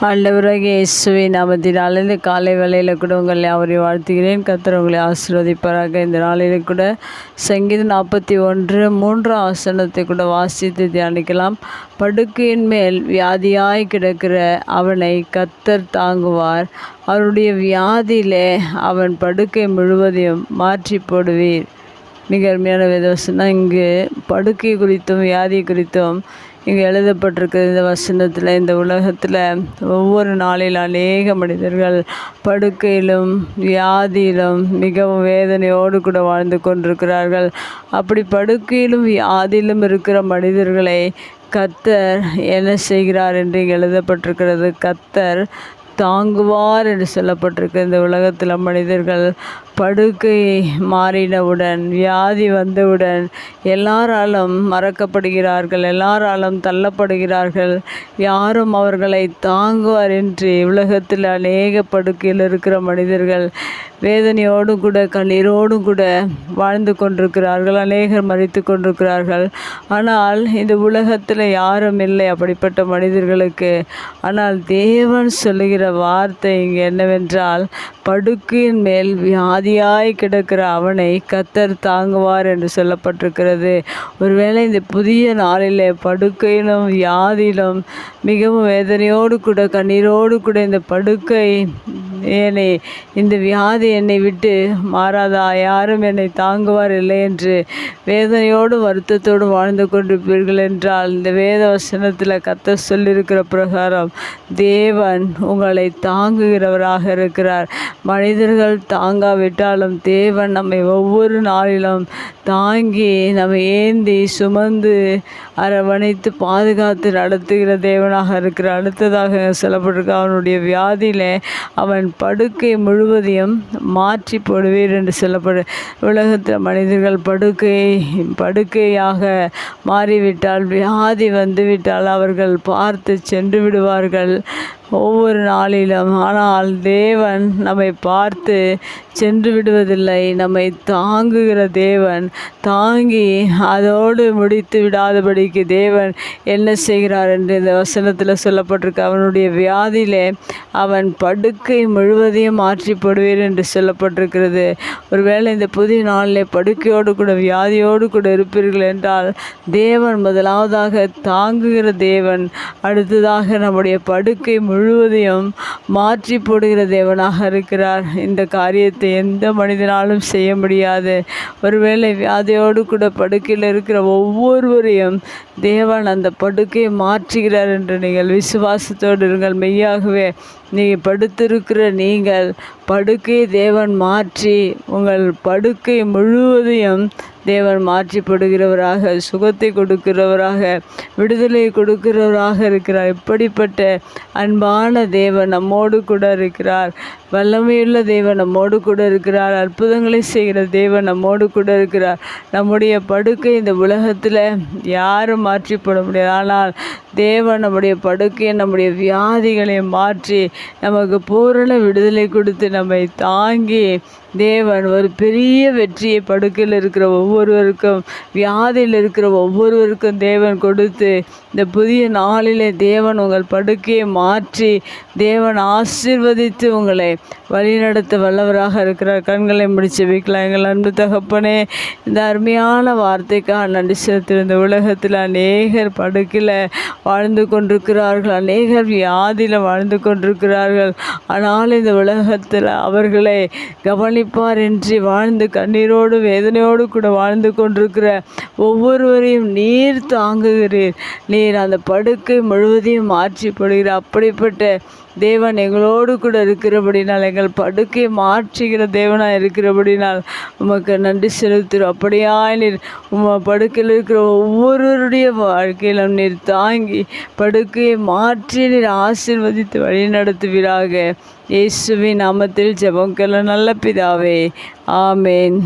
ஆண்டவராகிய இயேசுவின் நாமத்தினால் இந்த காலை வேளையில் கூட உங்களை அவரை வாழ்த்துகிறேன். கர்த்தர் உங்களை ஆசீர்வதிப்பாராக. இந்த நாளில் கூட சங்கீதம் 41:3 வசனத்தை கூட வாசித்து தியானிக்கலாம். படுக்கையின் மேல் வியாதியாய் கிடக்கிற அவனை கர்த்தர் தாங்குவார். அவருடைய வியாதியிலே அவன் படுக்கை முழுவதையும் மாற்றி போடுவீர். மிக அருமையான வேதவசனம். இங்கு படுக்கை குறித்தும் வியாதி குறித்தும் இங்கே எழுதப்பட்டிருக்குது. இந்த வசனத்தில் இந்த உலகத்தில் ஒவ்வொரு நாளில் அநேக மனிதர்கள் படுக்கையிலும் வியாதியிலும் மிகவும் வேதனையோடு கூட வாழ்ந்து கொண்டிருக்கிறார்கள். அப்படி படுக்கையிலும் வியாதியிலும் இருக்கிற மனிதர்களை கர்த்தர் என்ன செய்கிறார் என்று இங்கே எழுதப்பட்டிருக்கிறது. கர்த்தர் தாங்குவார் என்று சொல்லப்பட்டிருக்கு. இந்த உலகத்தில் மனிதர்கள் படுக்கை மாறினவுடன், வியாதி வந்தவுடன் எல்லாராலும் மறக்கப்படுகிறார்கள், எல்லாராலும் தள்ளப்படுகிறார்கள். யாரும் அவர்களை தாங்குவார் என்று உலகத்தில் அநேக படுக்கையில் இருக்கிற மனிதர்கள் வேதனையோடு கூட கண்ணீரோடும் கூட வாழ்ந்து கொண்டிருக்கிறார்கள். அநேகர் மறித்து கொண்டிருக்கிறார்கள். ஆனால் இந்த உலகத்தில் யாரும் இல்லை அப்படிப்பட்ட மனிதர்களுக்கு. ஆனால் தேவன் சொல்லுகிற வார்த்தை இங்கே என்னவென்றால், படுக்கையின் மேல் வியாதியாய் கிடக்கிற அவனை கர்த்தர் தாங்குவார் என்று சொல்லப்பட்டிருக்கிறது. ஒருவேளை இந்த புதிய நாளிலே படுக்கையிலும் வியாதியிலும் மிகவும் வேதனையோடு கூட கண்ணீரோடு கூட இந்த படுக்கை என்னை, இந்த வியாதி என்னை விட்டு மாறாதா, யாரும் என்னை தாங்குவார் இல்லை என்று வேதனையோடு வருத்தத்தோடு வாழ்ந்து கொண்டிருப்பீர்கள் என்றால், இந்த வேத வசனத்தில் கர்த்தர் சொல்லியிருக்கிற பிரகாரம் தேவன் உங்களை தாங்குகிறவராக இருக்கிறார். மனிதர்கள் தாங்காவிட்டாலும் தேவன் நம்மை ஒவ்வொரு நாளிலும் தாங்கி நம்மை ஏந்தி சுமந்து அரவணைத்து பாதுகாத்து நடத்துகிற தேவனாக இருக்கிறார். அடுத்ததாக சொல்லப்பட்டிருக்க அவனுடைய வியாதியிலே அவன் படுக்கை முழுவதையும் மாற்றி போடுவீர் என்று சொல்லப்படு. உலகத்தில் மனிதர்கள் படுக்கையாக மாறிவிட்டால், வியாதி வந்துவிட்டால் அவர்கள் பார்த்து சென்று விடுவார்கள் ஒவ்வொரு நாளிலும். ஆனால் தேவன் நம்மை பார்த்து சென்று விடுவதில்லை. நம்மை தாங்குகிற தேவன், தாங்கி அதோடு முடித்து விடாதபடிக்கு தேவன் என்ன செய்கிறார் என்று இந்த வசனத்தில் சொல்லப்பட்டிருக்கு. அவனுடைய வியாதியிலே அவன் படுக்கை முழுவதையும் மாற்றி போடுவீர் என்று சொல்லப்பட்டிருக்கிறது. ஒருவேளை இந்த புதிய நாளிலே படுக்கையோடு கூட வியாதியோடு கூட இருப்பீர்கள் என்றால், தேவன் முதலாவதாக தாங்குகிற தேவன், அடுத்ததாக நம்முடைய படுக்கை முழுவதையும் மாற்றி போடுகிற தேவனாக இருக்கிறார். இந்த காரியத்தை எந்த மனிதனாலும் செய்ய முடியாது. ஒருவேளை வியாதியோடு கூட படுக்கையில் இருக்கிற ஒவ்வொருவரையும் தேவன் அந்த படுக்கையை மாற்றுகிறார் என்று நீங்கள் விசுவாசத்தோடு இருங்கள். மெய்யாகவே நீங்கள் படுத்திருக்கிற நீங்கள் படுக்கையை தேவன் மாற்றி உங்கள் படுக்கை முழுவதையும் தேவன் மாற்றிப்படுகிறவராக, சுகத்தை கொடுக்கிறவராக, விடுதலை கொடுக்கிறவராக இருக்கிறார். இப்படிப்பட்ட அன்பான தேவன் நம்மோடு கூட இருக்கிறார். வல்லமையுள்ள தேவன் நம்மோடு கூட இருக்கிறார். அற்புதங்களை செய்கிற தேவன் நம்மோடு கூட இருக்கிறார். நம்முடைய படுக்கை இந்த உலகத்தில் யாரும் மாற்றி போட முடியாது. ஆனால் தேவன் நம்முடைய படுக்கையை, நம்முடைய வியாதிகளை மாற்றி நமக்கு பூரண விடுதலை கொடுத்து நம்மை தாங்கி தேவன் ஒரு பெரிய வெற்றியை படுக்கையில் இருக்கிற ஒவ்வொருவருக்கும், வியாதியில் இருக்கிற ஒவ்வொருவருக்கும் தேவன் கொடுத்து, இந்த புதிய நாளிலே தேவன் உங்கள் படுக்கையை மாற்றி தேவன் ஆசீர்வதித்து உங்களை வழிநடத்த வல்லவராக இருக்கிறார். கண்களை முடிச்சு வைக்கலாம். எங்கள் அன்பு தகப்பனே, இந்த அருமையான வார்த்தைக்காக நன்றி செலுத்துகிறோம். இந்த உலகத்தில் அநேகர் படுக்கையில் வாழ்ந்து கொண்டிருக்கிறார்கள், அநேகர் வியாதியில் வாழ்ந்து கொண்டிருக்கிறார்கள். ஆனால் இந்த உலகத்தில் அவர்களை கவனிப்பார் என்று வாழ்ந்து கண்ணீரோடு வேதனையோடு கூட வாழ்ந்து கொண்டிருக்கிற ஒவ்வொருவரையும் நீர் தாங்குகிறீர். நீர் அந்த படுக்கை முழுவதையும் மாற்றிப்படுகிறார். அப்படிப்பட்ட தேவன் எங்களோடு கூட இருக்கிறபடினால், எங்கள் படுக்கையை மாற்றுகிற தேவனாக இருக்கிறபடினால் உமக்கு நன்றி செலுத்துகிறோம். அப்படியாய் நீர் படுக்கையில் இருக்கிற ஒவ்வொருவருடைய வாழ்க்கையிலும் நீர் தாங்கி படுக்கையை மாற்றி நீர் ஆசீர்வதித்து வழி நடத்துவீராக. இயேசுவின் நாமத்தில் ஜெபம் கேள நல்ல பிதாவே, ஆமேன்.